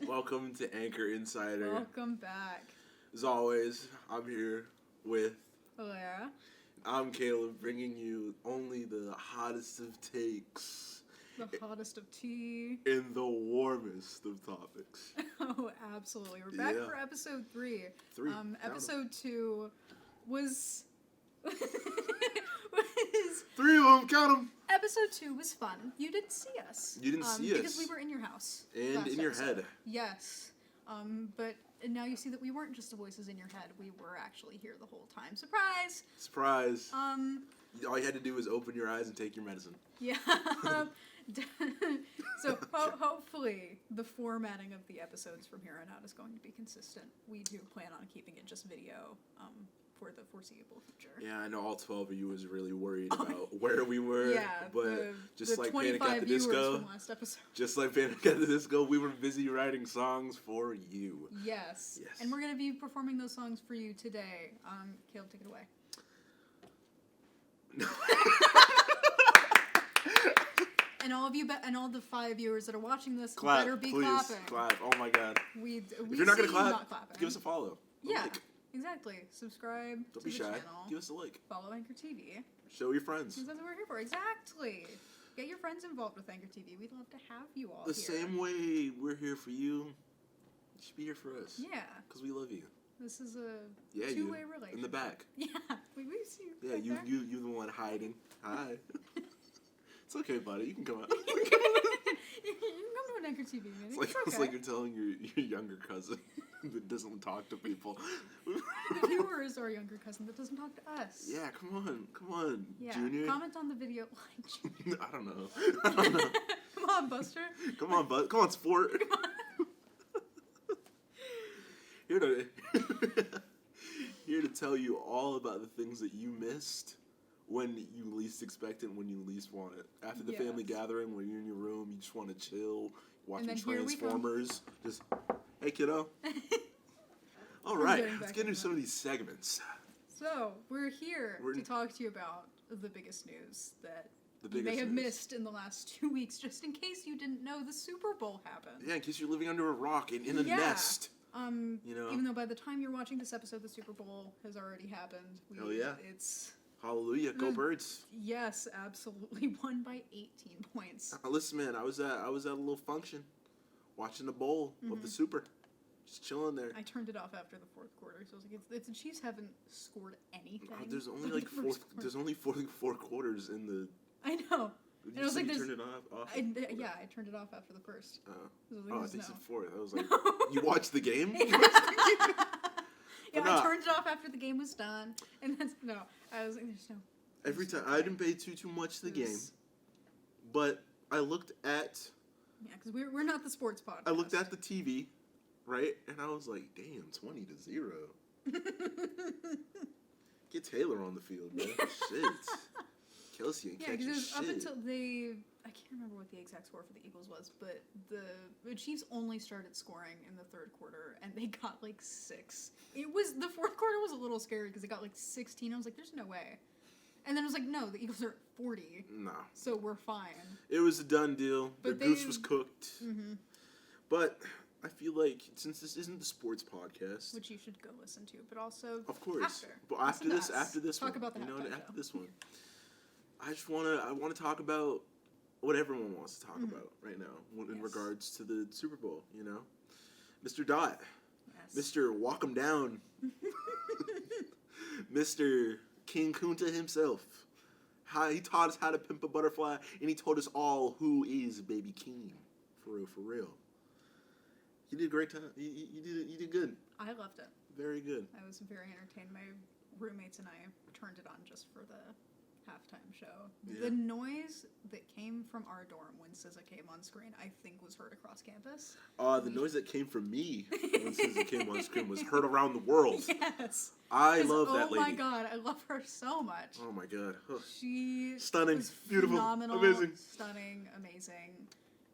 Welcome to Anchor Insider. Welcome back. As always, I'm here with... Lara. I'm Caleb, bringing you only the hottest of takes. The hottest of tea. In the warmest of topics. Oh, absolutely. We're back for episode 3. Episode 2 was... 3 of them, count them! Episode 2 was fun. You didn't see us. You didn't see us. Because we were in your house. And in your head. Yes. But now you see that we weren't just the voices in your head. We were actually here the whole time. Surprise! Surprise. All you had to do was open your eyes and take your medicine. Yeah. So hopefully the formatting of the episodes from here on out is going to be consistent. We do plan on keeping it just video for the foreseeable future. Yeah, I know all 12 of you was really worried about where we were. Yeah, but just the like Panic at the Disco, from last episode. just like Panic at the Disco, we were busy writing songs for you. Yes. Yes. And we're going to be performing those songs for you today. Caleb, take it away. And all of you, and all the 5 viewers that are watching this, clap, better be please, clapping. Clap! Oh my God! If you're not gonna clap, not clapping. give us a follow. Yeah, Like. exactly. Subscribe. Don't to be the shy. channel. Give us a like. Follow Anchor TV. Show your friends. That's what we're here for. Exactly. Get your friends involved with Anchor TV. We'd love to have you all The here. same way we're here for you. You should be here for us. Yeah. Because we love you. This is a Yeah, two-way you. relationship. In the back. Yeah. We see you. Yeah, right there. you the one hiding. Hi. It's okay, buddy. You can come out. You can come to an Anchor TV meeting. It's like you're telling your younger cousin that doesn't talk to people. The viewer is our younger cousin that doesn't talk to us. Yeah, come on, Yeah. Junior. Comment on the video. I don't know. Come on, Buster. Come on, bud. Come on, sport. Here to tell you all about the things that you missed when you least expect it, when you least want it. After the family gathering, when you're in your room, you just want to chill, watching Transformers. Just, hey, kiddo. All right, let's get into some of these segments. So, we're here to talk to you about the biggest news that you may have missed in the last 2 weeks, just in case you didn't know the Super Bowl happened. Yeah, in case you're living under a rock and in a nest. You know? Even though by the time you're watching this episode, the Super Bowl has already happened. Hell yeah. It's... Hallelujah, go Birds. Yes, absolutely. Won by 18 points. Listen, man, I was at a little function, watching the bowl of the Super. Just chilling there. I turned it off after the fourth quarter, so I was like, if the Chiefs haven't scored anything. There's only like four quarters in the... I know. And I was like, you turned it off? I turned it off after the first. I think you said fourth. I was like, you watched the game? Yeah, I turned it off after the game was done. And I was like, there's no... Every time, I didn't pay too much to the game. But I looked at... Yeah, because we're not the sports podcast. I looked at the TV, right? And I was like, damn, 20-0. Get Taylor on the field, man. Shit. Kelsey ain't catching shit. Up until I can't remember what the exact score for the Eagles was, but the Chiefs only started scoring in the third quarter, and they got like 6. The fourth quarter was a little scary because they got like 16. I was like, there's no way. And then I was like, no, the Eagles are at 40. No. So we're fine. It was a done deal. But Their goose was cooked. Mm-hmm. But I feel like, since this isn't the sports podcast, which you should go listen to, but also of course, after. But after this talk one, about the after this one, I want to talk about what everyone wants to talk about right now in regards to the Super Bowl. You know, Mr. Dot, Mr. Walk 'em Down, Mr. King Kunta himself. He taught us how to pimp a butterfly, and he told us all who is Baby Keem. For real. You did a great time. You did good. I loved it. Very good. I was very entertained. My roommates and I turned it on just for the halftime show. Yeah. The noise that came from our dorm when SZA came on screen, I think, was heard across campus. The noise that came from me when SZA came on screen was heard around the world. Yes. I love that lady. Oh my God, I love her so much. Oh my God. She stunning, beautiful, phenomenal, amazing, stunning, amazing.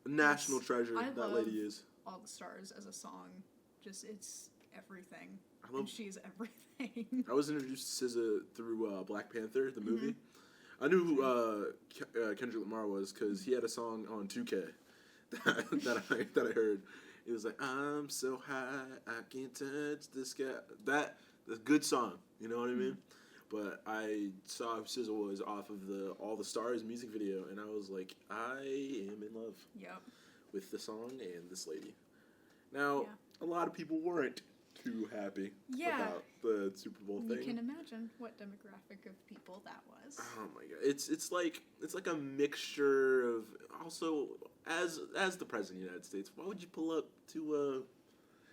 National treasure that lady is. All the Stars as a song, it's everything. And she's everything. I was introduced to SZA through Black Panther, the movie. I knew who Kendrick Lamar was because he had a song on 2K that I heard, It was like, I'm so high, I can't touch the sky. That's a good song, you know what I mean? But I saw SZA was off of the All the Stars music video, and I was like, I am in love with the song and this lady. Now, a lot of people weren't too happy about the Super Bowl thing. You can imagine what demographic of people that was. Oh my god, it's like a mixture of also as the president of the United States. Why would you pull up to?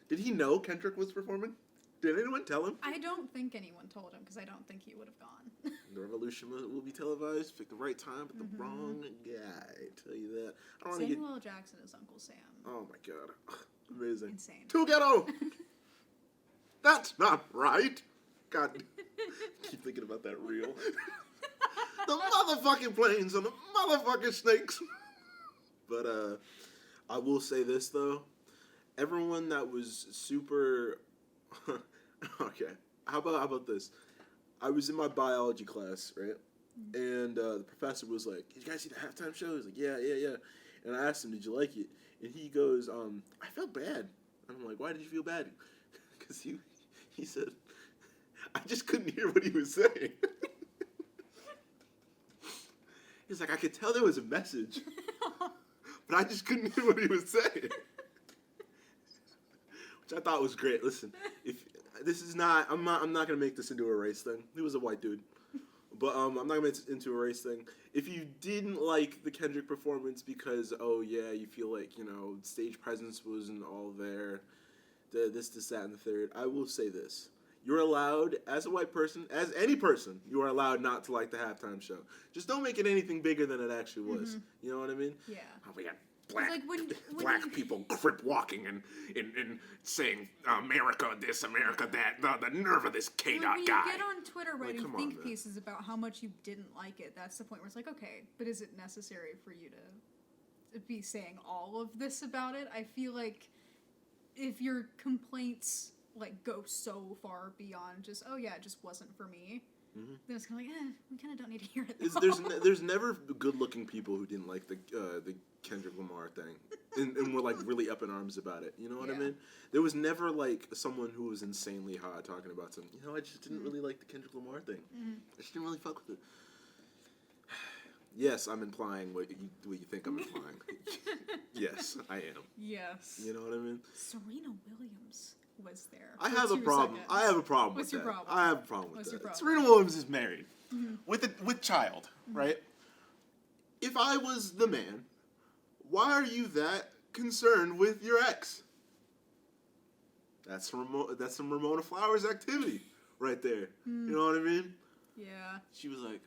Did he know Kendrick was performing? Did anyone tell him? I don't think anyone told him because I don't think he would have gone. The revolution will be televised. Pick the right time, but the wrong guy. I tell you that. I don't Samuel L. Jackson is Uncle Sam. Oh my god, amazing! Insane. Too ghetto. That's not right. God, keep thinking about that reel. The motherfucking planes and the motherfucking snakes. But I will say this though, everyone that was super. Okay, how about this? I was in my biology class, right? And the professor was like, "Did you guys see the halftime show?" He was like, "Yeah." And I asked him, "Did you like it?" And he goes, "I felt bad." And I'm like, "Why did you feel bad?" Because he said, "I just couldn't hear what he was saying." He's like, "I could tell there was a message, but I just couldn't hear what he was saying." Which I thought was great. Listen, if this is not, I'm not gonna make this into a race thing. He was a white dude, but I'm not gonna make it into a race thing. If you didn't like the Kendrick performance because you feel like stage presence wasn't all there, this, that, and the third, I will say this. You're allowed, as a white person, as any person, you are allowed not to like the halftime show. Just don't make it anything bigger than it actually was. You know what I mean? Yeah. Oh, we got black people crip walking and saying America this, America that. The nerve of this K-Dot guy. When you get on Twitter writing think pieces about how much you didn't like it, that's the point where it's like, okay, but is it necessary for you to be saying all of this about it? I feel like if your complaints go so far beyond just it just wasn't for me, then it's kind of like we kind of don't need to hear it. There's never good-looking people who didn't like the Kendrick Lamar thing and were really up in arms about it. You know what I mean? There was never someone who was insanely hot talking about something. I just didn't really like the Kendrick Lamar thing. I just didn't really fuck with it. Yes, I'm implying what you think I'm implying. Yes, I am. Yes. You know what I mean? Serena Williams was there. I have a problem. I have a problem with that. What's your problem? I have a problem with What's that. your problem? Serena Williams is married with child, right? If I was the man, why are you that concerned with your ex? That's some Ramona Flowers activity right there. You know what I mean? Yeah. She was like,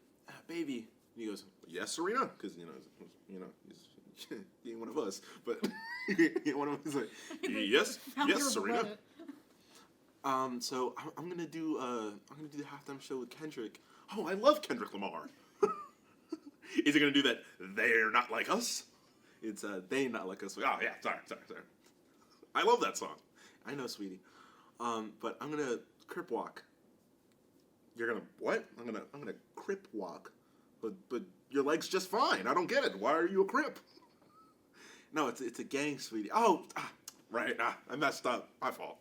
baby. And he goes, yes, Serena, because he ain't one of us, but he ain't one of us. He's like, yes, Serena. So I'm gonna do the halftime show with Kendrick. Oh, I love Kendrick Lamar. Is he gonna do that? They're not like us. It's they not like us. Oh yeah, sorry. I love that song. I know, sweetie. But I'm gonna crip walk. You're gonna what? I'm gonna crip walk. But your leg's just fine. I don't get it. Why are you a crip? No, it's a gang, sweetie. Oh, right. I messed up. My fault.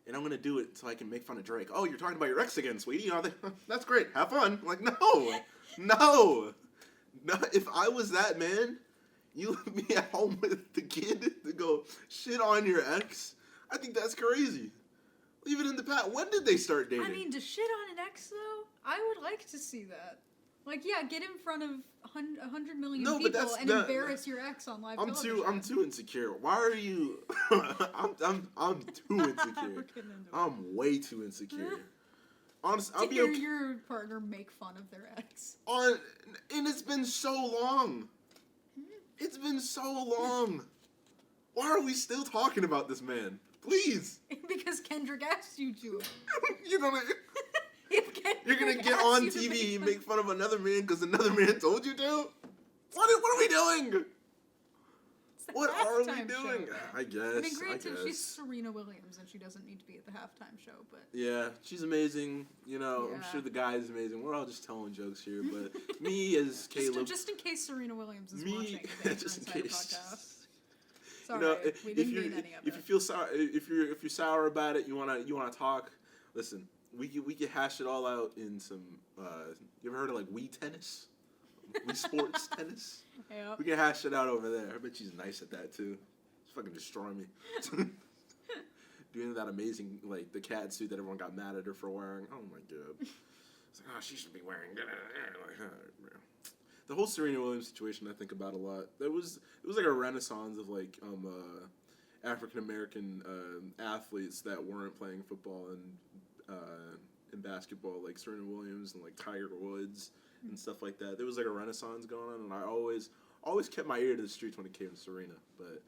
And I'm gonna do it so I can make fun of Drake. Oh, you're talking about your ex again, sweetie. That's great. Have fun. I'm like, no. If I was that man, you leave me at home with the kid to go shit on your ex. I think that's crazy. Leave it in the past. When did they start dating? I mean, to shit on an ex though, I would like to see that. Get in front of 100 million people and embarrass your ex on live television. I'm too insecure. Why are you? I'm too insecure. I'm way too insecure. Honestly, I'll be okay. Your partner make fun of their ex. And it's been so long. It's been so long. Why are we still talking about this man? Please. Because Kendrick asked you to. You're gonna get on TV and make fun of another man because another man told you to? What are we doing? What are we doing? I guess. I mean, granted, she's Serena Williams and she doesn't need to be at the halftime show, but yeah, she's amazing. I'm sure the guy is amazing. We're all just telling jokes here, but me as Caleb, just in case Serena Williams is watching the just in case. podcast. Sorry, we didn't mean any of it. If you feel sour, if you're sour about it, you wanna talk. Listen, we can hash it all out in some. You ever heard of like Wii tennis? Wii Sports tennis? Yep. We can hash it out over there. I bet she's nice at that too. She's fucking destroy me. Doing that amazing, like, the cat suit that everyone got mad at her for wearing. Oh my god. It's like, she should be wearing. The whole Serena Williams situation I think about a lot. It was like a renaissance of like African American athletes that weren't playing football and basketball, like Serena Williams and like Tiger Woods and stuff like that. There was like a renaissance going on, and I always kept my ear to the streets when it came to Serena. But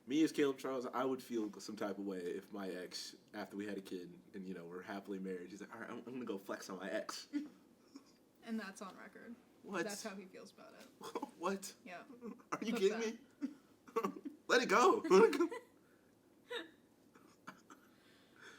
me as Caleb Charles, I would feel some type of way if my ex, after we had a kid and we're happily married, he's like, all right, I'm gonna go flex on my ex. And that's on record. What? That's how he feels about it. What? Yeah. Are you kidding me? Let it go.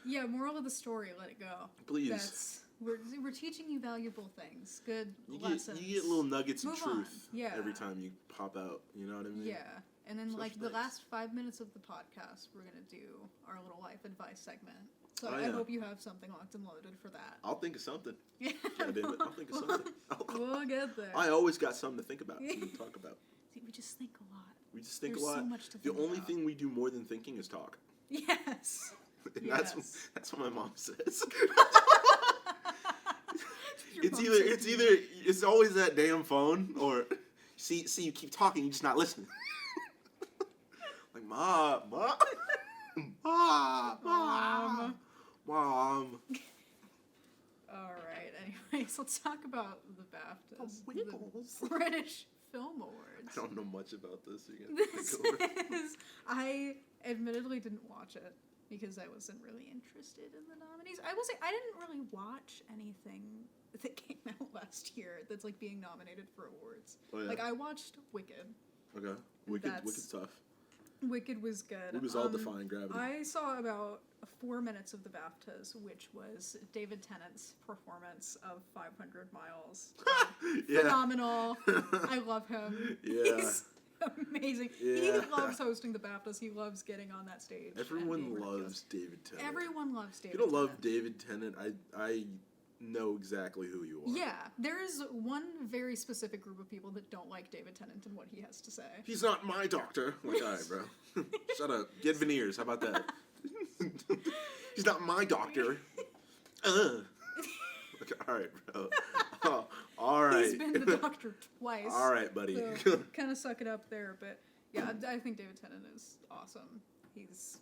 Yeah, moral of the story, let it go. Please. We're teaching you valuable things, good lessons. You get little nuggets of Move truth on. Yeah. every time you pop out. You know what I mean? Yeah. And then, So like, the nice. last 5 minutes of the podcast, we're going to do our little life advice segment. So Oh, I yeah. hope you have something locked and loaded for that. I'll think of something. Yeah. God damn it. I'll think of something. We'll get there. I always got something to think about to talk about. See, we just think a lot. We just think There's a lot. so much to The think only about. thing we do more than thinking is talk. Yes. And Yes. that's what my mom says. Your It's mom either says it's always that damn phone or see you keep talking, you're just not listening. Like mom. All right. Anyways, let's talk about the BAFTAs, The Wiggles. the British Film Awards. I don't know much about this. This is. I admittedly didn't watch it because I wasn't really interested in the nominees. I will say I didn't really watch anything that came out last year that's like being nominated for awards. Oh, yeah? Like I watched Wicked. Okay. Wicked's That's- tough. Wicked was good. It was all defying gravity. I saw about 4 minutes of the BAFTAs, which was David Tennant's performance of 500 Miles. Yeah. Phenomenal. I love him. Yeah. He's amazing. Yeah. He loves hosting the BAFTAs. He loves getting on that stage. and Everyone being loves ridiculous. David Tennant. Everyone loves David If you don't love Tennant. David Tennant, I know exactly who you are. Yeah, there is one very specific group of people that don't like David Tennant and what he has to say. He's not my doctor. I'm like, all right, bro. Shut up. Get veneers. How about that? He's not my doctor. Okay, all right, bro. Oh, all right. He's been the doctor twice. All right, buddy. So kind of suck it up there, but yeah, I think David Tennant is awesome. His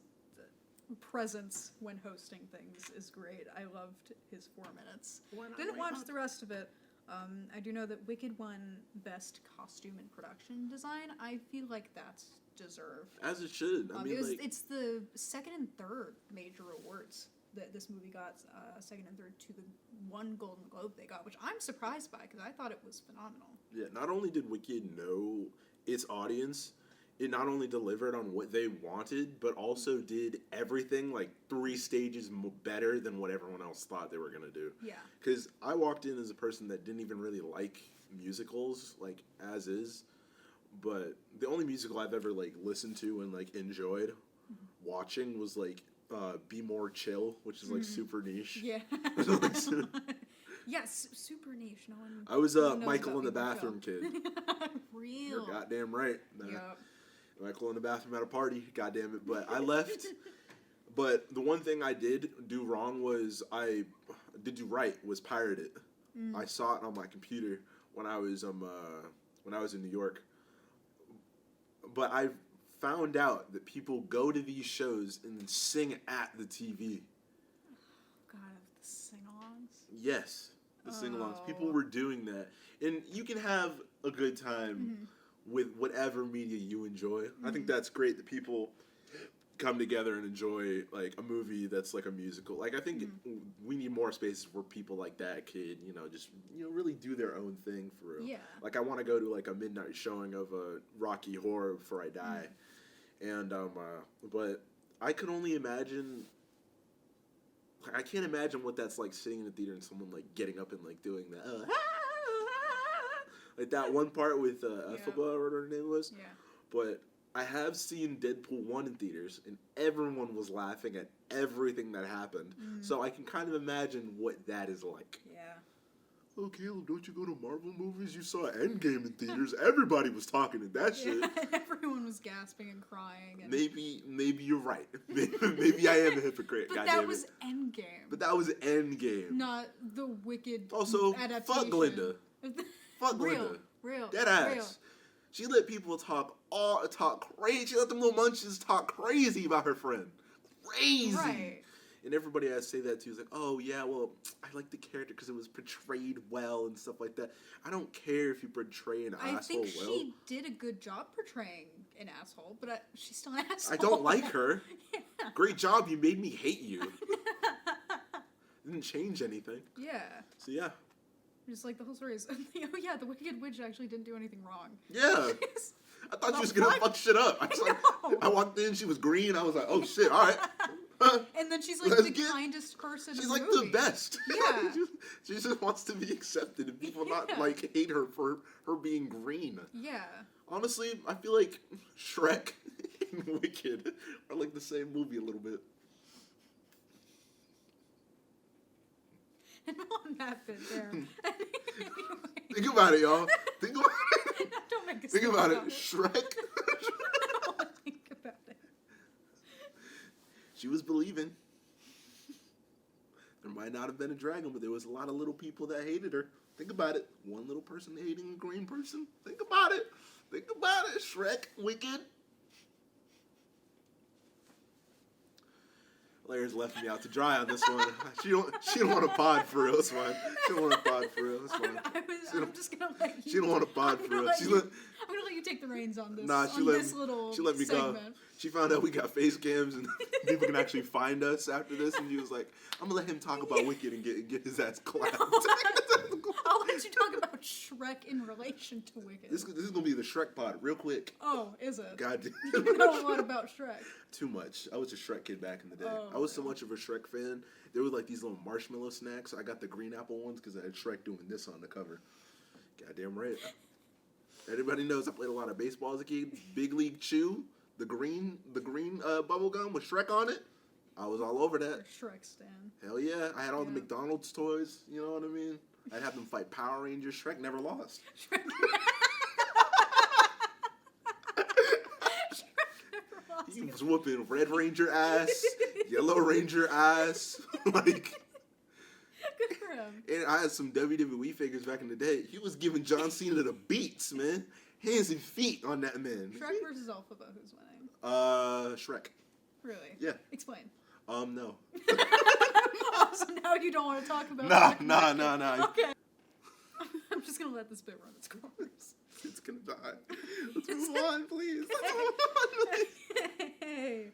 presence when hosting things is great. I loved his 4 minutes. Didn't watch the rest of it. I do know that Wicked won Best Costume and Production Design. I feel like that's deserved. As it should. I mean, It's the second and third major awards that this movie got, second and third to the one Golden Globe they got, which I'm surprised by because I thought it was phenomenal. yeah. Not only did Wicked know its audience, it not only delivered on what they wanted, but also did everything like 3 stages better than what everyone else thought they were gonna do. Yeah. Because I walked in as a person that didn't even really like musicals, like as is. But the only musical I've ever like listened to and like enjoyed watching was like Be More Chill, which is like super niche. Yeah. Yes, super niche. No one. I was no one knows Michael in about the Be More Bathroom Chill. kid. Real. You're goddamn right. Yep. Michael in the bathroom at a party. Goddamn it! But I left. But the one thing I did do wrong was was pirate it. I saw it on my computer when I was in New York. But I found out that people go to these shows and sing at the TV. God, the sing-alongs. Yes, the sing-alongs. Oh. People were doing that, and you can have a good time with whatever media you enjoy. I think that's great that people come together and enjoy like a movie that's like a musical. Like I think we need more spaces where people like that could, just really do their own thing for real. Yeah. Like I want to go to like a midnight showing of a Rocky Horror Before I Die, and but I could only imagine. I can't imagine what that's like sitting in a theater and someone like getting up and like doing that. Like that one part with Elphaba or whatever her name was. Yeah. But I have seen Deadpool 1 in theaters, and everyone was laughing at everything that happened. So I can kind of imagine what that is like. Yeah. Oh, Caleb, don't you go to Marvel movies? You saw Endgame in theaters. Everybody was talking to that shit. Everyone was gasping and crying. And... Maybe you're right. Maybe I am a hypocrite. But that was Endgame. But that was Endgame. Not the Wicked also, adaptation. Fuck Glinda. Fuck Glinda. Real. Dead ass. Real. She let people talk crazy. She let them little munches talk crazy about her friend. Crazy. Right. And everybody I say that to is like, oh yeah, well, I like the character because it was portrayed well and stuff like that. I don't care if you portray an asshole well. I think she did a good job portraying an asshole, but she's still an asshole. I don't like her. Yeah. Great job, you made me hate you. Didn't change anything. Yeah. So yeah. Just like the whole story is, oh yeah, the Wicked Witch actually didn't do anything wrong. Yeah. I thought she was gonna fuck shit up. I walked in, she was green. I was like, oh shit, all right. And then she's like the kindest person. She's in the like movie. the best. Yeah. she just wants to be accepted and people not like hate her for her being green. Yeah. Honestly, I feel like Shrek and Wicked are like the same movie a little bit. And on that bit there. Think about it, y'all. Think about it. Don't make us think about it. Shrek. Think about it. She was believing. There might not have been a dragon, but there was a lot of little people that hated her. Think about it. One little person hating a green person. Think about it. Think about it. Shrek, Wicked. Claire's left me out to dry on this one. She don't want a pod for real. It's fine. She don't want a pod for real. It's fine. I'm just gonna let you. She don't want a pod for real. I'm gonna let you take the reins on this. Nah, she let me go. She found out we got face cams and people can actually find us after this, and she was like, "I'm gonna let him talk about Wicked and get his ass clapped." I'll let you talk about Shrek in relation to Wicked. This is gonna be the Shrek pod, real quick. Oh, is it? God damn. You know a lot about Shrek. Too much. I was a Shrek kid back in the day. Oh, I was so much of a Shrek fan. There were like these little marshmallow snacks. I got the green apple ones because I had Shrek doing this on the cover. Goddamn right. Everybody knows I played a lot of baseball as a kid. Big League Chew, the green bubble gum with Shrek on it. I was all over that. Shrek stan. Hell yeah. I had all the McDonald's toys. You know what I mean? I'd have them fight Power Rangers. Shrek never lost. He was whooping Red Ranger ass, Yellow Ranger ass, like. Good for him. And I had some WWE figures back in the day. He was giving John Cena the beats, man, hands and feet on that man. Shrek versus Elphaba, who's winning? Shrek. Really? Yeah. Explain. No. Oh, so now you don't want to talk about No. Okay. I'm just gonna let this bit run its course. It's gonna die. Let's move on, please. Let's move on. Hey.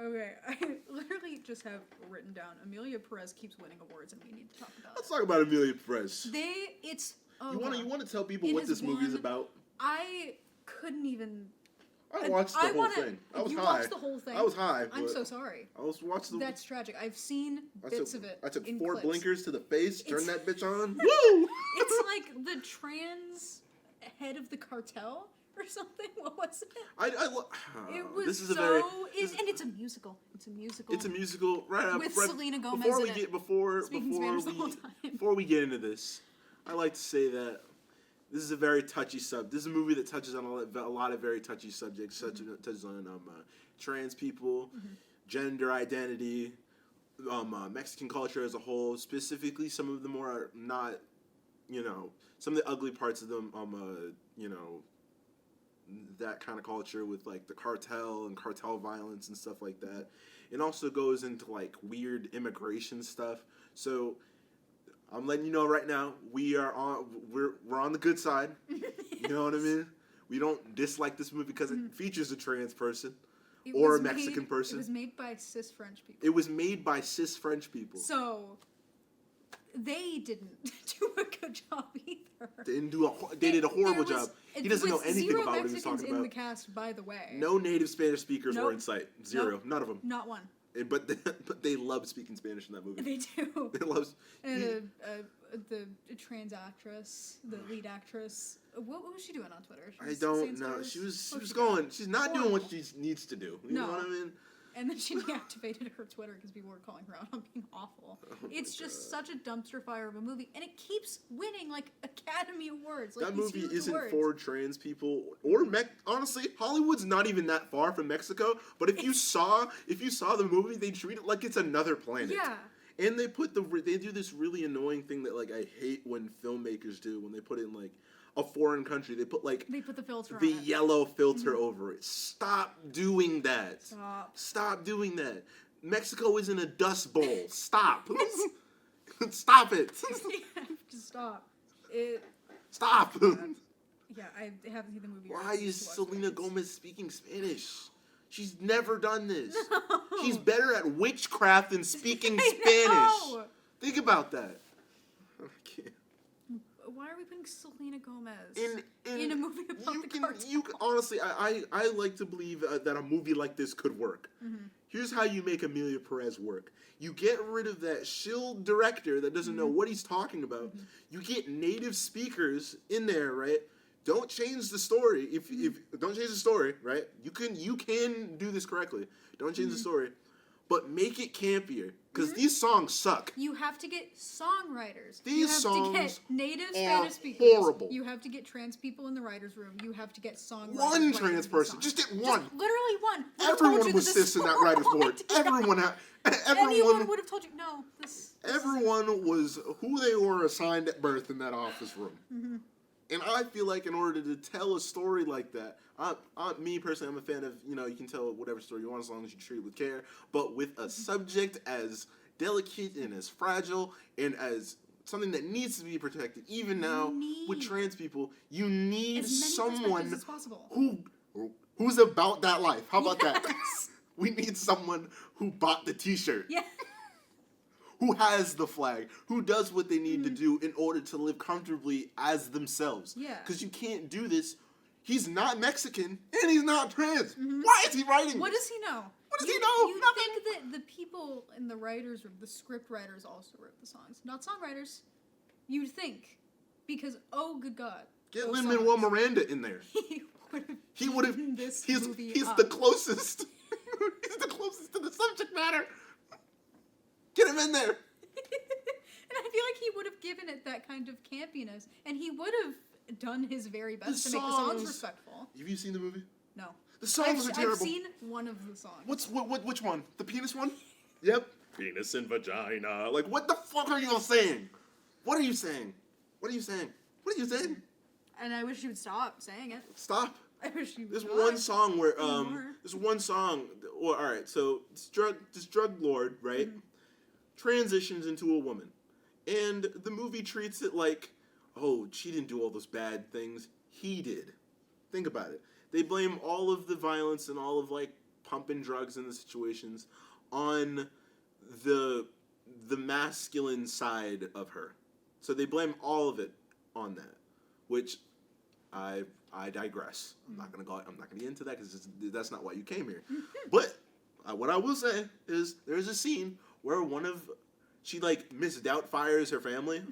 Okay, I literally just have written down Amelia Perez keeps winning awards and we need to talk about Let's talk about Amelia Perez. You want to tell people what this movie is about? I couldn't even. I watched the whole thing. I was high. You watched the whole thing? I was high. I'm so sorry. I was watching the. That's tragic. I've seen bits of it. I took in 4 clips. blinkers to the face, turned that bitch on. Woo! It's like the trans head of the cartel or something. What was it? It was this is and it's a musical. It's a musical, right? With Selena Gomez before in it. Before we get into this, I like to say that this is a very touchy subject. This is a movie that touches on a lot of very touchy subjects, touches on trans people, gender identity, Mexican culture as a whole. Specifically, some of the more not, some of the ugly parts of them, that kind of culture with like the cartel and cartel violence and stuff like that. It also goes into like weird immigration stuff. So I'm letting you know right now, we're on the good side. You know what I mean? We don't dislike this movie because it features a trans person or a Mexican person. It was made by cis French people. It was made by cis French people. So they didn't do a good job either. They did a horrible job. He doesn't know anything about what he was talking about. In the cast, by the way. No native Spanish speakers were in sight. Zero. Nope. None of them. Not one. But they love speaking Spanish in that movie. They do. They love. And the trans actress, the lead actress, What was she doing on Twitter? I don't know. She was going. She's not doing what she needs to do. You know what I mean? And then she deactivated her Twitter because people were calling her out on being awful. It's just such a dumpster fire of a movie, and it keeps winning like Academy Awards. Like, that movie isn't for trans people or honestly, Hollywood's not even that far from Mexico. But if you saw the movie, they treat it like it's another planet. Yeah. And they do this really annoying thing that like I hate when filmmakers do when they put in like a foreign country. They put the filter on it. Yellow filter over it. Stop doing that. Stop doing that. Mexico isn't a dust bowl. Stop. Stop it. Just stop. Stop. Yeah, I haven't seen the movie. Why is Selena Gomez speaking Spanish? She's never done this. No. She's better at witchcraft than speaking Spanish. Think about that. I can't. Why are we putting Selena Gomez in a movie about the cartel? Honestly, I like to believe that a movie like this could work. Mm-hmm. Here's how you make Emilia Perez work. You get rid of that shill director that doesn't know what he's talking about. Mm-hmm. You get native speakers in there, right? Don't change the story. If don't change the story, right? You can do this correctly. Don't change the story. But make it campier, because these songs suck. You have to get songwriters. These songs to get native Spanish speakers. Horrible. You have to get trans people in the writers' room. You have to get songwriters. One trans person. Just get one. Just literally one. Everyone was cis in that writers' board. Anyone would have told you, no. Everyone was who they were assigned at birth in that office room. Mm-hmm. And I feel like in order to tell a story like that, me personally, I'm a fan of, you can tell whatever story you want as long as you treat it with care, but with a subject as delicate and as fragile and as something that needs to be protected, even now with trans people, you need someone who's about that life. How about that? We need someone who bought the t-shirt. Yeah. Who has the flag, who does what they need to do in order to live comfortably as themselves. Yeah. Because you can't do this. He's not Mexican, and he's not trans. Mm-hmm. Why is he writing What does he know? What does he know? You think that the people in the writers' room, the script writers also wrote the songs, not songwriters. You'd think. Because, oh, good God. Get Lin-Manuel Miranda in there. He would have. He's the closest. He's the closest to the subject matter. Get him in there. And I feel like he would have given it that kind of campiness, and he would have done his very best to make the songs respectful. Have you seen the movie? No. The songs are terrible. I've seen one of the songs. Which one? The penis one? Yep. Penis and vagina. Like, what the fuck are you all saying? What are you saying? What are you saying? What are you saying? And I wish you would stop saying it. Stop. I wish you would. There's one song where there's one song. Well, all right. So this drug lord, right, transitions into a woman, and the movie treats it like, oh, she didn't do all those bad things. He did. Think about it. They blame all of the violence and all of like pumping drugs in the situations on the masculine side of her. So they blame all of it on that, which I digress. I'm not gonna get into that because that's not why you came here. But what I will say is there's a scene where she like Miss Doubtfires her family.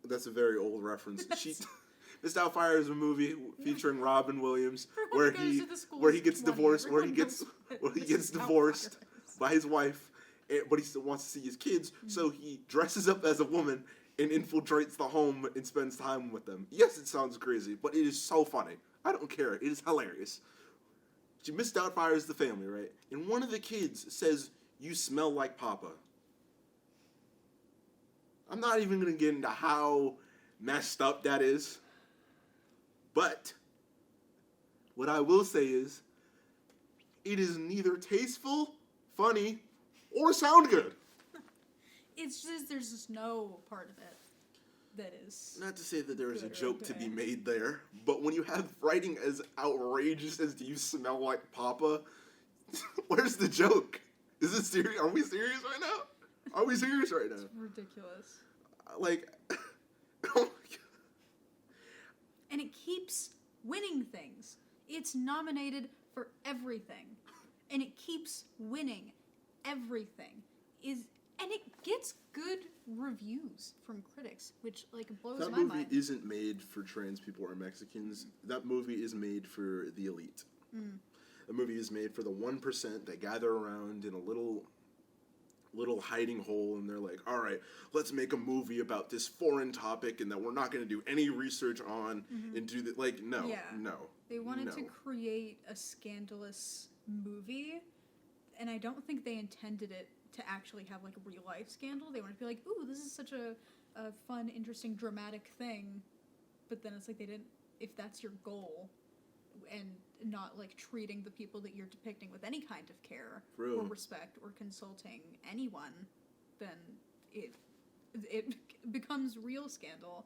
That's a very old reference. Miss Doubtfire is a movie featuring Robin Williams where he gets divorced by his wife, but he still wants to see his kids, so he dresses up as a woman and infiltrates the home and spends time with them. Yes, it sounds crazy, but it is so funny. I don't care. It is hilarious. Miss Doubtfire is the family, right? And one of the kids says, "You smell like Papa." I'm not even going to get into how messed up that is. But what I will say is, it is neither tasteful, funny, or sound good. It's just, there's just no part of it that is... Not to say that there is a joke to be made there, but when you have writing as outrageous as "Do you smell like Papa?" Where's the joke? Is it serious? Are we serious right now? Are we serious right now? It's ridiculous. Like, oh my God. And it keeps winning things. It's nominated for everything. And it keeps winning everything. And it gets good reviews from critics, which, like, blows That my movie mind. isn't made for trans people or Mexicans. That movie is made for the elite. The movie is made for the 1% that gather around in a little hiding hole, and they're like, all right, let's make a movie about this foreign topic and that we're not going to do any research on and do that. Like, no. They wanted to create a scandalous movie, and I don't think they intended it to actually have, like, a real-life scandal. They wanted to be like, ooh, this is such a fun, interesting, dramatic thing. But then it's like they didn't... If that's your goal, and not, like, treating the people that you're depicting with any kind of care or respect or consulting anyone, then it becomes real scandal.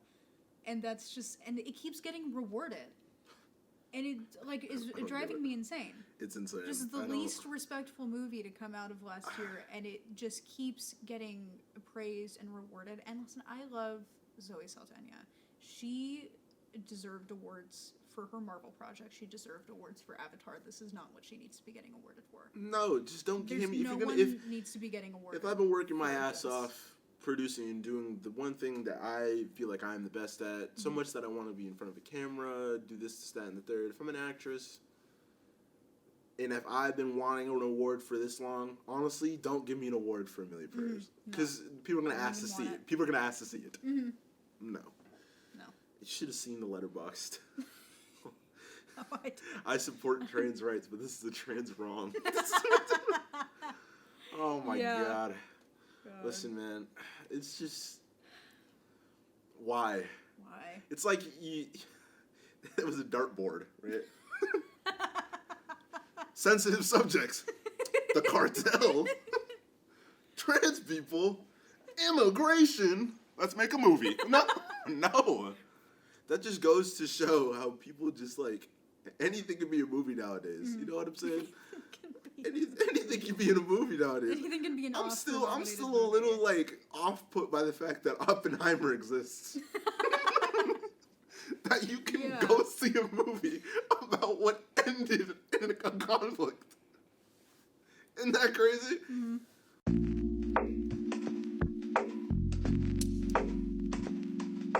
And that's just... And it keeps getting rewarded. And it, like, is driving me insane. It's insane. Just the least respectful movie to come out of last year, and it just keeps getting praised and rewarded. And listen, I love Zoe Saldana. She deserved awards for her Marvel project. She deserved awards for Avatar. This is not what she needs to be getting awarded for. No, just don't give me... No one needs to be getting awarded. If I've been working my ass off producing and doing the one thing that I feel like I'm the best at, so much that I want to be in front of a camera, do this, that, and the third. If I'm an actress, and if I've been wanting an award for this long, honestly, don't give me an award for Amelia Prayers. Because people are going to ask to see it. People are going to ask to see it. No. You should have seen the Letterboxd. I support trans rights, but this is a trans wrong. Oh my god. Listen, man, it's just... Why? It's like it was a dartboard, right? Sensitive subjects. The cartel. Trans people. Immigration. Let's make a movie. No. That just goes to show how people just, like, anything can be a movie nowadays. You know what I'm saying? Anything can be in a movie nowadays. Anything can be an I'm still a little, like, off-put by the fact that Oppenheimer exists. That you can go see a movie about what ended in a conflict. Isn't that crazy?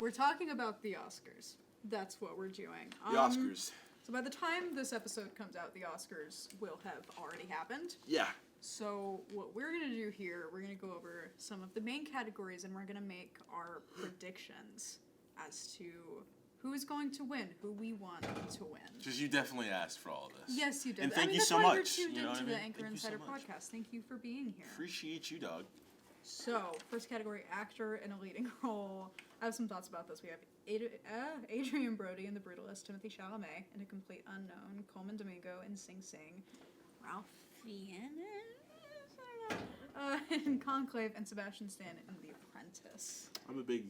We're talking about the Oscars. That's what we're doing. The Oscars. So by the time this episode comes out, the Oscars will have already happened. Yeah. So what we're going to do here, we're going to go over some of the main categories, and we're going to make our predictions as to who is going to win, who we want to win. Because you definitely asked for all of this. Yes, you did. And thank you that's so why much. You're tuned You know into what I the mean? Anchor Thank you so Insider much. podcast. Thank you for being here. Appreciate you, dog. So, first category, actor in a leading role. I have some thoughts about this. We have Adrian Brody in The Brutalist, Timothy Chalamet in A Complete Unknown, Coleman Domingo in Sing Sing, Ralph Fiennes in Conclave, and Sebastian Stan in The Apprentice. I'm a big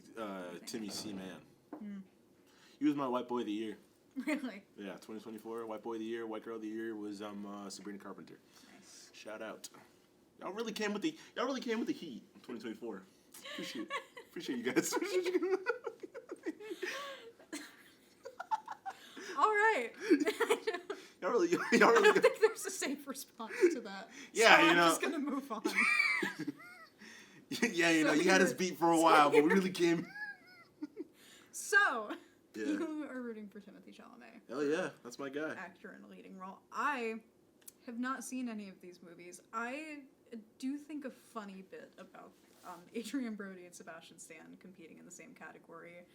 Timmy C man. He was my white boy of the year. Really? Yeah, 2024 white boy of the year, white girl of the year was Sabrina Carpenter. Nice. Shout out. Y'all really came with the heat in 2024. Appreciate you guys. All right. Y'all really I don't think there's a safe response to that. Yeah, so you I'm know. just gonna move on. Yeah, you know, you had us beat for a while, but we really came. So, Yeah. you are rooting for Timothy Chalamet. Hell yeah, that's my guy. Actor in a leading role. I have not seen any of these movies. I do think a funny bit about Adrian Brody and Sebastian Stan competing in the same category.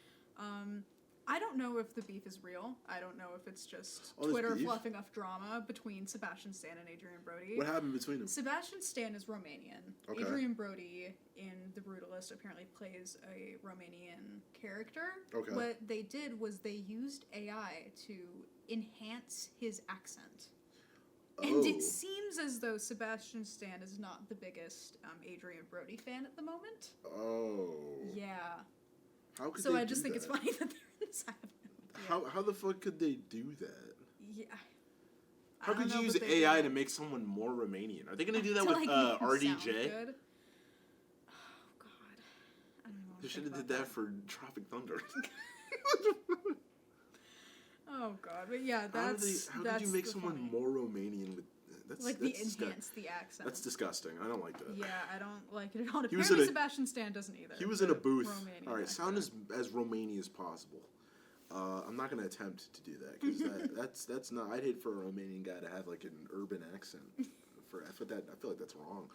I don't know if the beef is real. I don't know if it's just Twitter fluffing up drama between Sebastian Stan and Adrian Brody. What happened between them? Sebastian Stan is Romanian. Okay. Adrian Brody in The Brutalist apparently plays a Romanian character. Okay. What they did was they used AI to enhance his accent. And it seems as though Sebastian Stan is not the biggest Adrian Brody fan at the moment. Oh. Yeah. How could So they I just do think that? it's funny that they're in this. I have no idea. How the fuck could they do that? Yeah. How could you use AI to make someone more Romanian? Are they going to do that with make him sound RDJ? good? Oh God. I don't know. They should have did that for Tropic Thunder. Oh God, but yeah, that's How could you make someone more Romanian with? enhance the accent. That's disgusting. I don't like that. Yeah, I don't like it at all. He was Apparently Sebastian Stan doesn't either. He was in a booth. Romanian All right, sound accent. as Romanian as possible. I'm not gonna attempt to do that because that's not. I'd hate for a Romanian guy to have like an urban accent. For that, I feel like that's wrong.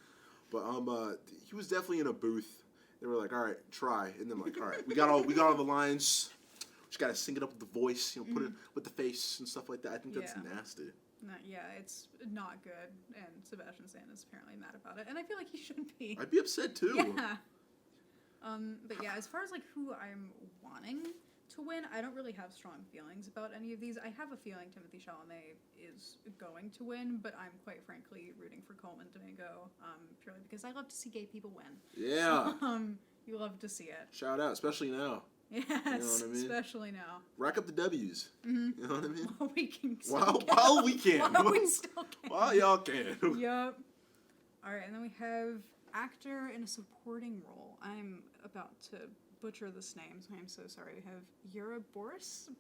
But he was definitely in a booth. They were like, "All right, try," and then like, "All right, we got all the lines. Just gotta sync it up with the voice, put it with the face and stuff like that." I think that's nasty. Yeah, it's not good, and Sebastian Stan is apparently mad about it, and I feel like he shouldn't be. I'd be upset too. Yeah. But yeah, as far as like who I'm wanting to win, I don't really have strong feelings about any of these. I have a feeling Timothée Chalamet is going to win, but I'm quite frankly rooting for Coleman Domingo, purely because I love to see gay people win. Yeah. You love to see it. Shout out, especially now. Yes, you know what I mean? Especially now. Rack up the W's. Mm-hmm. You know what I mean? While we can. While we can. While we still can. While y'all can. Yep. All right, and then we have actor in a supporting role. I'm about to butcher this name, so I'm so sorry. We have Yura Borisov?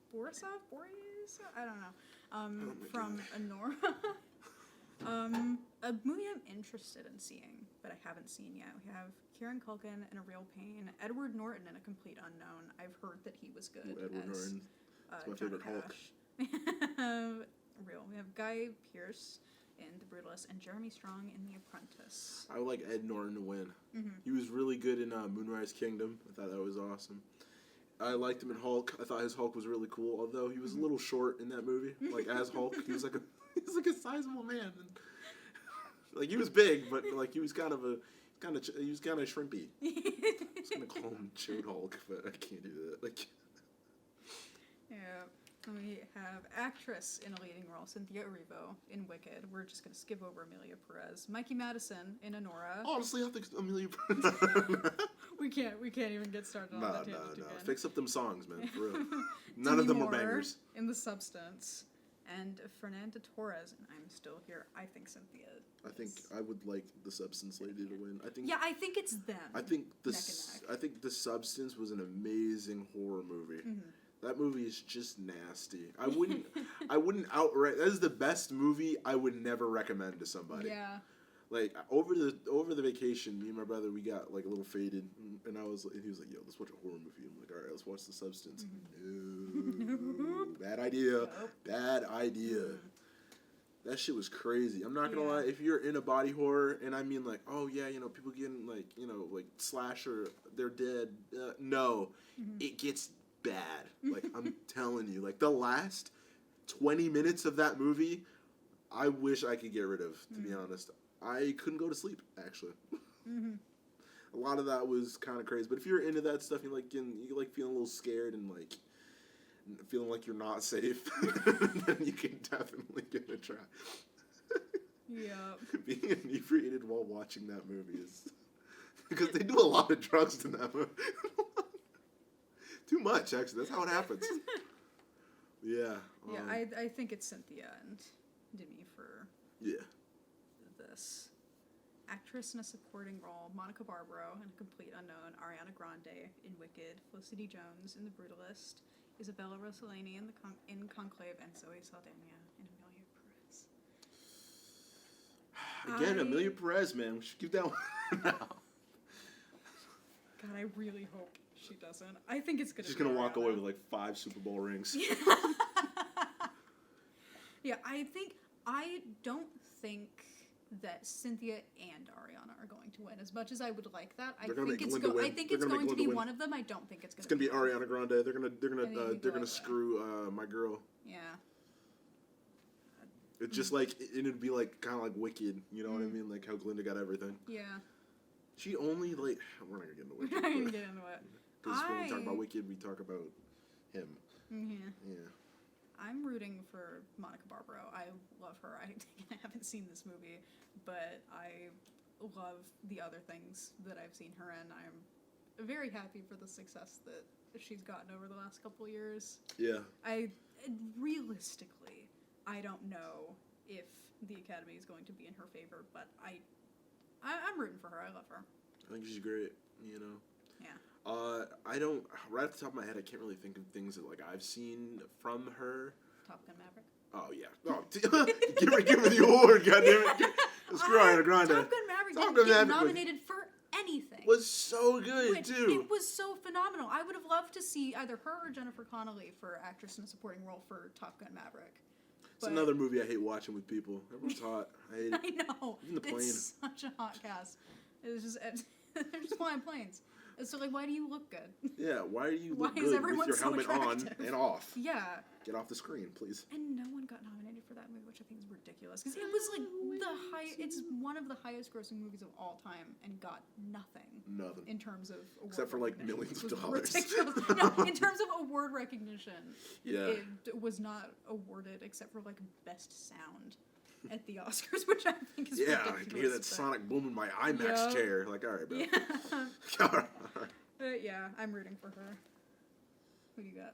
I don't know. From Anora. A movie I'm interested in seeing, but I haven't seen yet. We have Kieran Culkin in A Real Pain, Edward Norton in A Complete Unknown. I've heard that he was good. Edward Norton. That's my favorite Hulk. Real. We have Guy Pearce in The Brutalist and Jeremy Strong in The Apprentice. I would like Ed Norton to win. Mm-hmm. He was really good in Moonrise Kingdom. I thought that was awesome. I liked him in Hulk. I thought his Hulk was really cool, although he was a little short in that movie. Like as Hulk, he was like a sizable man. And, like he was big, but like he was kind of shrimpy. I was gonna call him Chode Hulk, but I can't do that. Like. Yeah. We have actress in a leading role, Cynthia Erivo in Wicked. We're just going to skip over Amelia Perez. Mikey Madison in Anora. Honestly, I think Amelia Perez. We can't even get started on that tangent again. Fix up them songs, man, for real. None of them were bangers. In The Substance. And Fernanda Torres, and I'm still here. I think Cynthia. I think I would like The Substance lady to win. I think. Yeah, I think it's them. I think The Substance was an amazing horror movie. Mm-hmm. That movie is just nasty. I wouldn't outright. That is the best movie I would never recommend to somebody. Yeah. Like over the vacation, me and my brother, we got like a little faded, and he was like, "Yo, let's watch a horror movie." I'm like, "All right, let's watch The Substance." Mm-hmm. No, bad idea. Nope. Bad idea. Mm-hmm. That shit was crazy. I'm not gonna lie. If you're in a body horror, and I mean like, oh yeah, people getting like, like slasher, they're dead. No, it gets bad. Like I'm telling you, like the last 20 minutes of that movie, I wish I could get rid of. To be honest, I couldn't go to sleep actually. A lot of that was kind of crazy. But if you're into that stuff, you like feeling a little scared and like feeling like you're not safe, then you can definitely give it a try. Yeah. Being inebriated while watching that movie is because they do a lot of drugs in that movie. Too much, actually. That's how it happens. Yeah. Yeah, I think it's Cynthia and Demi for this. Actress in a supporting role, Monica Barbaro in A Complete Unknown, Ariana Grande in Wicked, Felicity Jones in The Brutalist, Isabella Rossellini in Conclave, and Zoe Saldana in Amelia Perez. Again, Amelia Perez, man. We should keep that one now. God, I really hope she doesn't. I think it's gonna. She's gonna walk away with like 5 Super Bowl rings. Yeah, I don't think that Cynthia and Ariana are going to win. As much as I would like that, I think it's going to be one of them. I don't think it's going to be Ariana Grande. They're gonna screw my girl. Yeah. It's just like it'd be like kind of like Wicked. You know what I mean? Like how Glinda got everything. Yeah. She only like we're not gonna get into Wicked. We're not gonna get into it. Because when we talk about Wicked, we talk about him. Yeah. I'm rooting for Monica Barbaro. I love her. I haven't seen this movie, but I love the other things that I've seen her in. I'm very happy for the success that she's gotten over the last couple of years. Yeah. Realistically, I don't know if the Academy is going to be in her favor, but I'm rooting for her. I love her. I think she's great, Yeah. I don't, right off the top of my head, I can't really think of things that, like, I've seen from her. Top Gun Maverick? Oh yeah. Oh, give me the award, goddammit. Screw Ariana Grande. Top Gun Maverick didn't get nominated for anything. Was so good too. It was so phenomenal. I would have loved to see either her or Jennifer Connelly for actress in a supporting role for Top Gun Maverick. It's another movie I hate watching with people. Everyone's hot. I hate it. I know. Even the plane. It's such a hot cast. It was just they're just flying planes. So like, why do you look good? Yeah, why do you look Why is good everyone with your so helmet attractive? on and off? Yeah. Get off the screen, please. And no one got nominated for that movie, which I think is ridiculous. Because it was like it's one of the highest grossing movies of all time and got nothing. Nothing. In terms of award Except for like recognition. millions of It was dollars. ridiculous. No, in terms of award recognition, Yeah. it was not awarded except for like best sound at the Oscars, which I think is Yeah, ridiculous. I can hear that sonic boom in my IMAX chair. Like, all right, bro. Yeah. All right. But yeah, I'm rooting for her. Who do you got?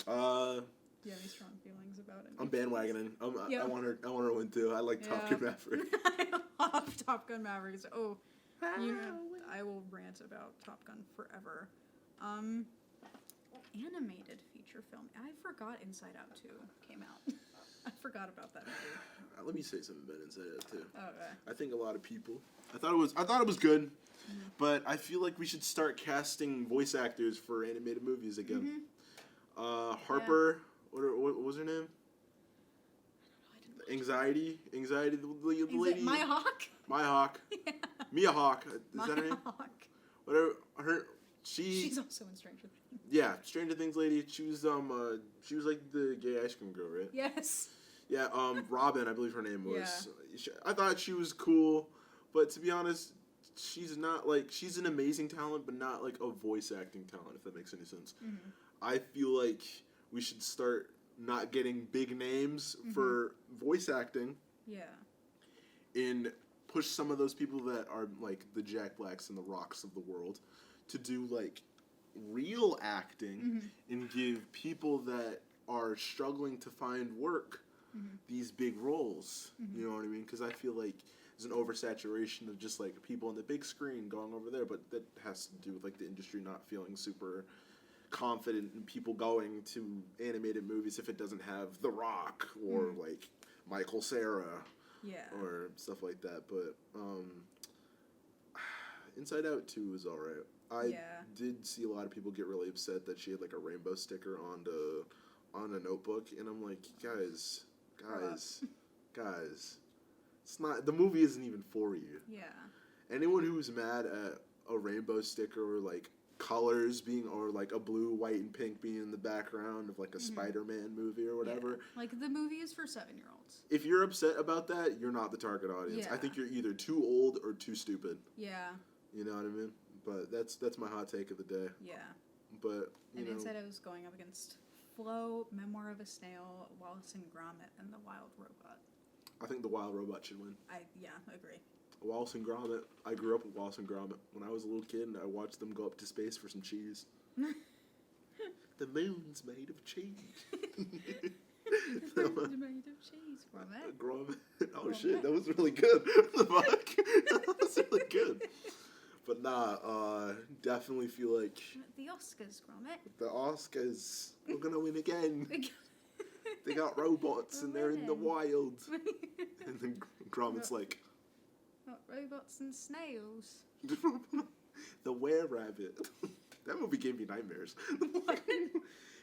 Do you have any strong feelings about it? I'm bandwagoning. Yeah. I want her to win too. I like Top Gun Maverick. I love Top Gun Maverick. Oh, I will rant about Top Gun forever. Animated feature film. I forgot Inside Out 2 came out. I forgot about that movie. Let me say something about Inside Out too. Okay. I think a lot of people. I thought it was good, but I feel like we should start casting voice actors for animated movies again. Harper, what was her name? Anxiety, the lady. Maya Hawke. Maya Hawke. Yeah. Mia Hawke. Is Maya that her name? Hawke. Whatever. She's also in Stranger Things. Yeah, Stranger Things lady. She was like the gay ice cream girl, right? Yes. Yeah, Robin, I believe her name was. Yeah. I thought she was cool, but to be honest, she's not like, she's an amazing talent, but not like a voice acting talent, if that makes any sense. Mm-hmm. I feel like we should start not getting big names for voice acting. Yeah. And push some of those people that are like the Jack Blacks and the Rocks of the world to do like real acting and give people that are struggling to find work these big roles. You know what I mean? Because I feel like there's an oversaturation of just like people on the big screen going over there, but that has to do with like the industry not feeling super confident in people going to animated movies if it doesn't have The Rock or like Michael Cera or stuff like that. But Inside Out 2 is alright. I did see a lot of people get really upset that she had like a rainbow sticker on a notebook, and I'm like, guys, it's not, the movie isn't even for you. Yeah. Anyone who's mad at a rainbow sticker or like colors being, or like a blue, white, and pink being in the background of like a Spider-Man movie or whatever. Yeah. Like, the movie is for 7-year-olds. If you're upset about that, you're not the target audience. Yeah. I think you're either too old or too stupid. Yeah. You know what I mean? But that's my hot take of the day. Yeah. But, you know. Inside Out was going up against Flo, Memoir of a Snail, Wallace and Gromit, and The Wild Robot. I think The Wild Robot should win. I agree. Wallace and Gromit. I grew up with Wallace and Gromit. When I was a little kid, and I watched them go up to space for some cheese. The moon's made of cheese. The moon's made of cheese, Gromit. Gromit. Oh shit, that was really good. What the fuck? That was really good. But nah, definitely feel like the Oscars, Gromit. The Oscars. We're gonna win again. They got robots and they're in the wild. And then Gromit's like, not robots and snails. The Were-Rabbit. That movie gave me nightmares.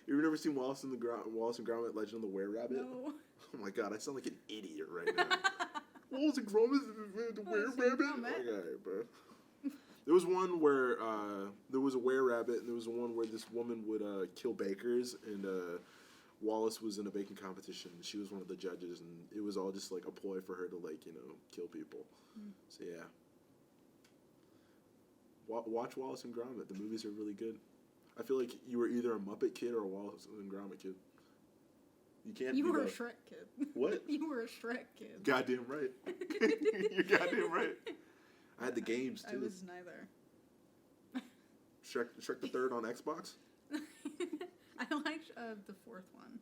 You've never seen Wallace and Gromit: Legend of the Were-Rabbit? No. Oh my god, I sound like an idiot right now. Wallace and Gromit, the Were-Rabbit. Oh my god, bro. There was one where there was a were-rabbit, and there was one where this woman would kill bakers, and Wallace was in a baking competition. She was one of the judges, and it was all just like a ploy for her to, like, you know, kill people. So yeah, watch Wallace and Gromit. The movies are really good. I feel like you were either a Muppet kid or a Wallace and Gromit kid. You can't. You were both. a Shrek kid. What? You were a Shrek kid. Goddamn right. You're goddamn right. I had the games too. I was neither. Shrek the Third on Xbox. I liked the fourth one.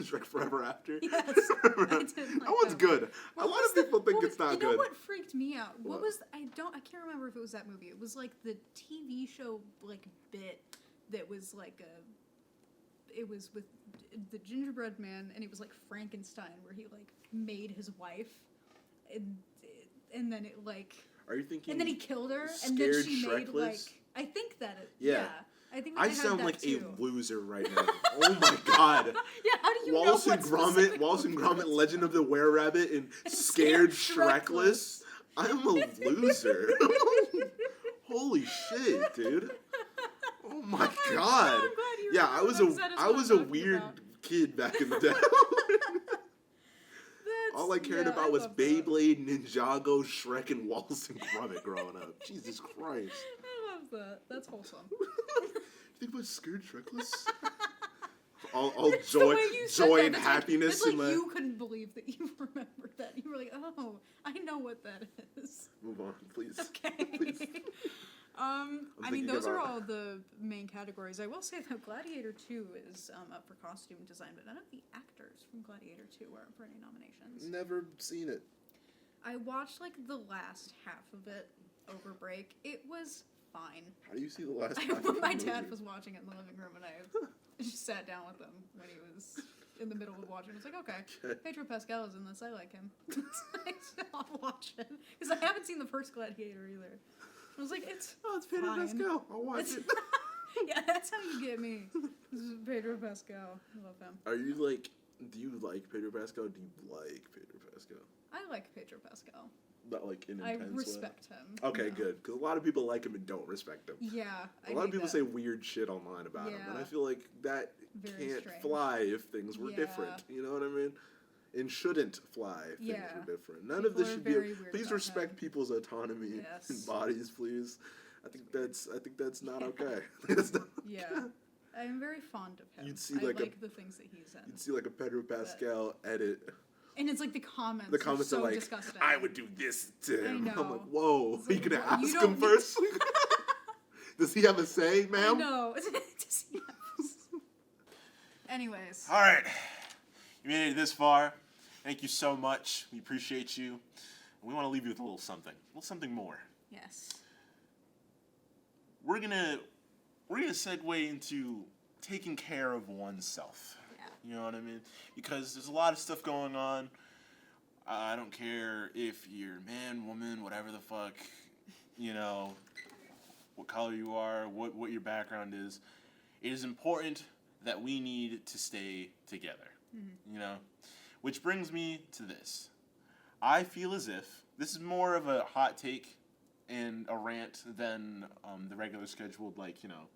Shrek Forever After. Yes, I did like that one's good. A lot of people think it's not good. You know what freaked me out? What was I can't remember if it was that movie. It was like the TV show like bit that was like it was with the gingerbread man, and it was like Frankenstein, where he like made his wife, and then it like. Are you thinking? And then he killed her, and then she made like. I think that. Yeah. I think that I sound like too. a loser right now. Oh my god. Yeah, how do you Wallace know and Gromit, Legend of the Were-Rabbit, and Scared Shrekless. I'm a loser. Holy shit, dude. Oh my god. Yeah, I was a weird kid back in the day. All I cared about was Beyblade, Ninjago, Shrek, and Wallace and Gromit growing up. Jesus Christ. I love that. That's wholesome. You think about Scared Shrekless? all joy and happiness. It's like you couldn't believe that you remembered that. You were like, oh, I know what that is. Move on, please. Okay. Please. I mean, those are all the main categories. I will say that Gladiator 2 is up for costume design, but none of the actors from Gladiator 2 are up for any nominations. Never seen it. I watched like the last half of it over break. It was fine. How do you see the last half of the My movie? dad was watching it in the living room, and I just sat down with him when he was in the middle of watching. I was like, okay, Pedro Pascal is in this. I like him. I'll watch it. Because I haven't seen the first Gladiator either. I was like, it's Pedro fine. Pascal. I'll watch it. Yeah, that's how you get me. This is Pedro Pascal. I love him. Are you like, do you like Pedro Pascal? Do you like Pedro Pascal? I like Pedro Pascal. Not like in an I intense way? respect him. Okay, good. Because a lot of people like him and don't respect him. Yeah, a lot of people say weird shit online about him. And I feel like that can't fly if things were different. You know what I mean? And shouldn't fly if things were different. None of this should be. Please respect people's autonomy and bodies, please. I think that's not okay. That's not okay. I'm very fond of him. You'd see I like the things that he's in. You'd see like a Pedro Pascal edit. And it's like the comments. The comments are so like, disgusting. I would do this to him. I know. I'm like, whoa. Are you gonna well, ask him first? Does he have a say, ma'am? No. Does he have Anyways. All right. You made it this far. Thank you so much. We appreciate you. We want to leave you with a little something more. Yes. We're gonna segue into taking care of oneself. Yeah. You know what I mean? Because there's a lot of stuff going on. I don't care if you're man, woman, whatever the fuck, you know, what color you are, what your background is. It is important that we need to stay together. Mm-hmm. You know? Which brings me to this. I feel as if this is more of a hot take and a rant than the regular scheduled, like, you know,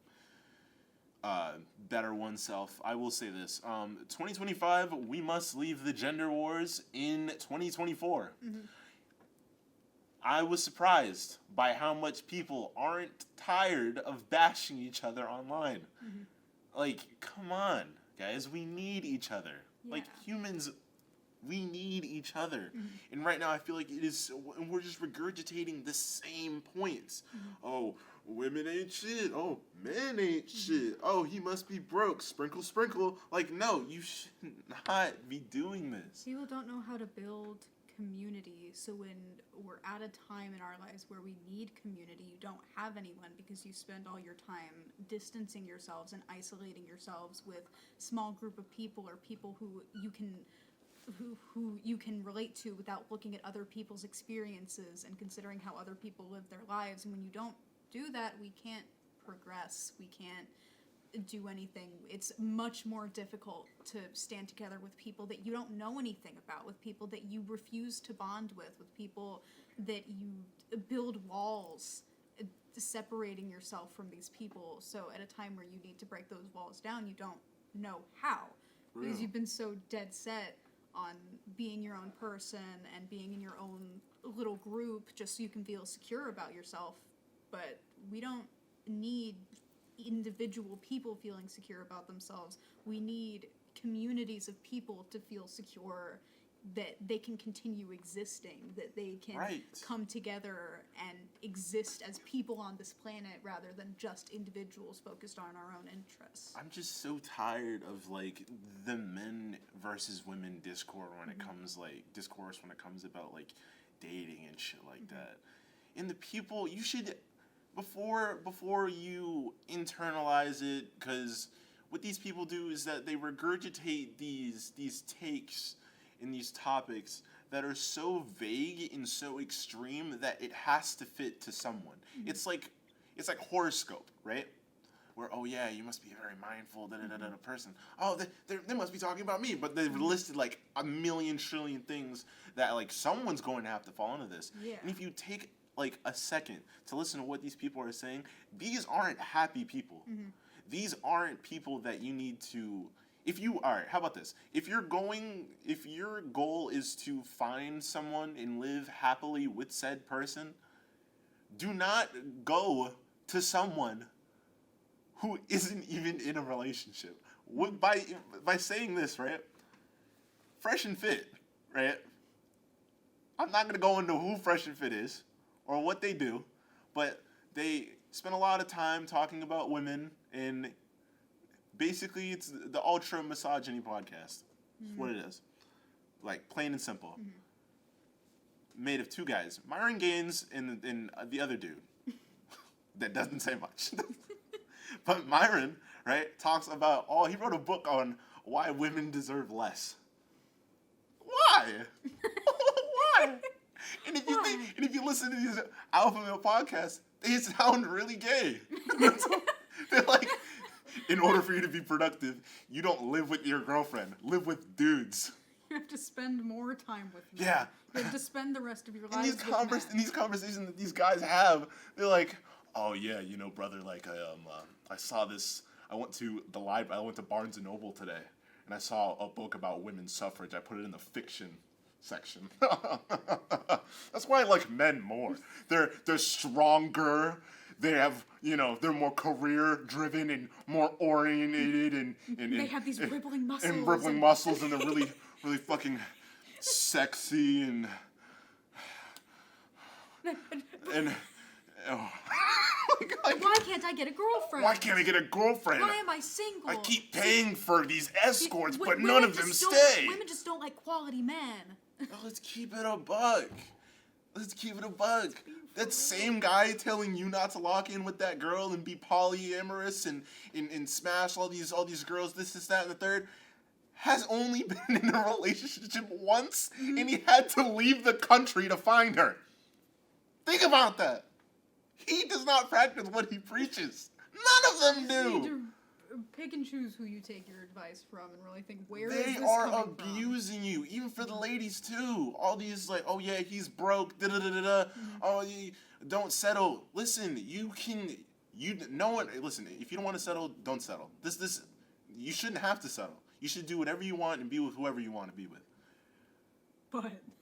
better oneself. I will say this. 2025, we must leave the gender wars in 2024. Mm-hmm. I was surprised by how much people aren't tired of bashing each other online. Mm-hmm. Like, come on, guys. We need each other. Yeah. Like, humans, we need each other. Mm-hmm. And right now I feel like it is, and we're just regurgitating the same points. Mm-hmm. Oh, women ain't shit. Oh, men ain't shit. Oh, he must be broke. Sprinkle, sprinkle. Like, no, you should not be doing this. People don't know how to build community. So when we're at a time in our lives where we need community, you don't have anyone because you spend all your time distancing yourselves and isolating yourselves with small group of people or people who you can relate to without looking at other people's experiences and considering how other people live their lives. And when you don't do that, we can't progress. We can't do anything. It's much more difficult to stand together with people that you don't know anything about, with people that you refuse to bond with people that you build walls separating yourself from these people. So at a time where you need to break those walls down, you don't know how. Because you've been so dead set on being your own person and being in your own little group just so you can feel secure about yourself. But we don't need individual people feeling secure about themselves. We need communities of people to feel secure that they can continue existing, that they can come together and exist as people on this planet rather than just individuals focused on our own interests. I'm just so tired of like the men versus women discourse when it comes about like dating and shit like that. And the people, you should before you internalize it, because what these people do is that they regurgitate these takes and these topics that are so vague and so extreme that it has to fit to someone. Mm-hmm. It's like horoscope, right? Where, oh yeah, you must be a very mindful person. Oh, they must be talking about me, but they've listed like a million trillion things that like someone's going to have to fall into this. Yeah. And if you take like a second to listen to what these people are saying, these aren't happy people. Mm-hmm. These aren't people that you need to. How about this? If your goal is to find someone and live happily with said person, do not go to someone who isn't even in a relationship. By saying this, right? Fresh and Fit, right? I'm not gonna go into who Fresh and Fit is or what they do, but they spend a lot of time talking about women, and basically it's the ultra misogyny podcast. That's what it is. Like, plain and simple. Mm-hmm. Made of two guys, Myron Gaines and the other dude. That doesn't say much. But Myron, right, talks about, he wrote a book on why women deserve less. Why? Why? And if you listen to these alpha male podcasts, they sound really gay. They're like, in order for you to be productive, you don't live with your girlfriend. Live with dudes. You have to spend more time with them. Yeah. You have to spend the rest of your life in these conversations that these guys have, they're like, oh yeah, brother, like I saw this. I went to the library. I went to Barnes and Noble today, and I saw a book about women's suffrage. I put it in the fiction section. That's why I like men more. They're stronger. They have, they're more career driven and more oriented, and they have these rippling muscles. And rippling muscles, and they're really, really fucking sexy and oh. Why can't I get a girlfriend? Why can't I get a girlfriend? Why am I single? I keep paying for these escorts, but none of them stay. Women just don't like quality men. Let's keep it a buck. That same guy telling you not to lock in with that girl and be polyamorous and smash all these girls, this, that, and the third, has only been in a relationship once, and he had to leave the country to find her. Think about that. He does not practice what he preaches. None of them do. You need to pick and choose who you take your advice from and really think, where is this They are coming abusing you, even for the ladies too. All these like, oh yeah, he's broke, da-da-da-da-da. Oh, don't settle. Listen, listen, if you don't want to settle, don't settle. You shouldn't have to settle. You should do whatever you want and be with whoever you want to be with.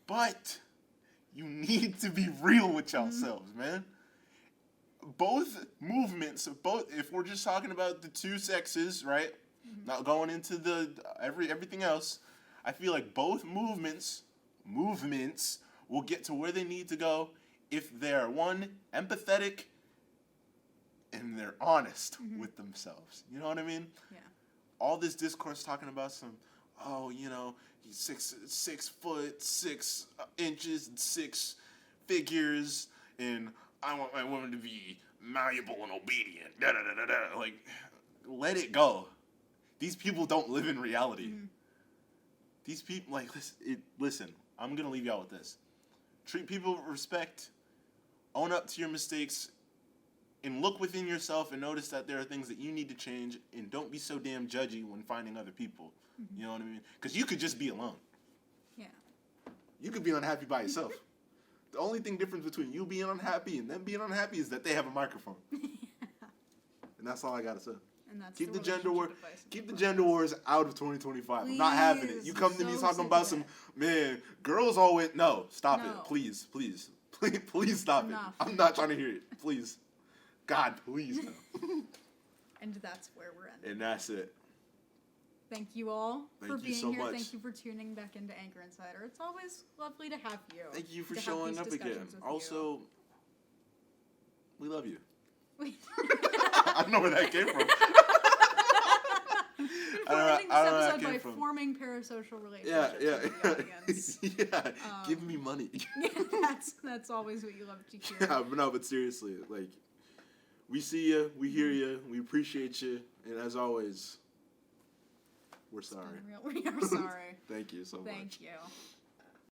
But you need to be real with yourselves, man. Both movements, if we're just talking about the two sexes, right? Mm-hmm. Not going into the everything else, I feel like both movements will get to where they need to go if they're, one, empathetic, and they're honest with themselves. You know what I mean? Yeah. All this discourse talking about some, he's 6 foot 6 inches and 6 figures, and I want my woman to be malleable and obedient. Da da da da da. Like, let it go. These people don't live in reality. Mm-hmm. These people, like, listen. I'm gonna leave y'all with this. Treat people with respect. Own up to your mistakes, and look within yourself and notice that there are things that you need to change. And don't be so damn judgy when finding other people. Mm-hmm. You know what I mean? Because you could just be alone. Yeah. You could be unhappy by yourself. The only thing different between you being unhappy and them being unhappy is that they have a microphone. And that's all I gotta say. And that's keep the gender wars out of 2025. Please, I'm not having it. You come to me talking about some girls always stop it. Please stop Enough. it. I'm not trying to hear it. Please. God, please no. And that's where we're ending. And that's it. Thank you all for being so here. much. Thank you for tuning back into Anchor Insider. It's always lovely to have you. Thank you for showing up again. Also, we love you. I don't know where that came from. I don't know where that came from. By forming parasocial relationships with the audience. Yeah, give me money. that's always what you love to hear. Yeah, but seriously, like, we see you, we hear you, we appreciate you, and as always, We're sorry. We are sorry. Thank you so much. Thank you.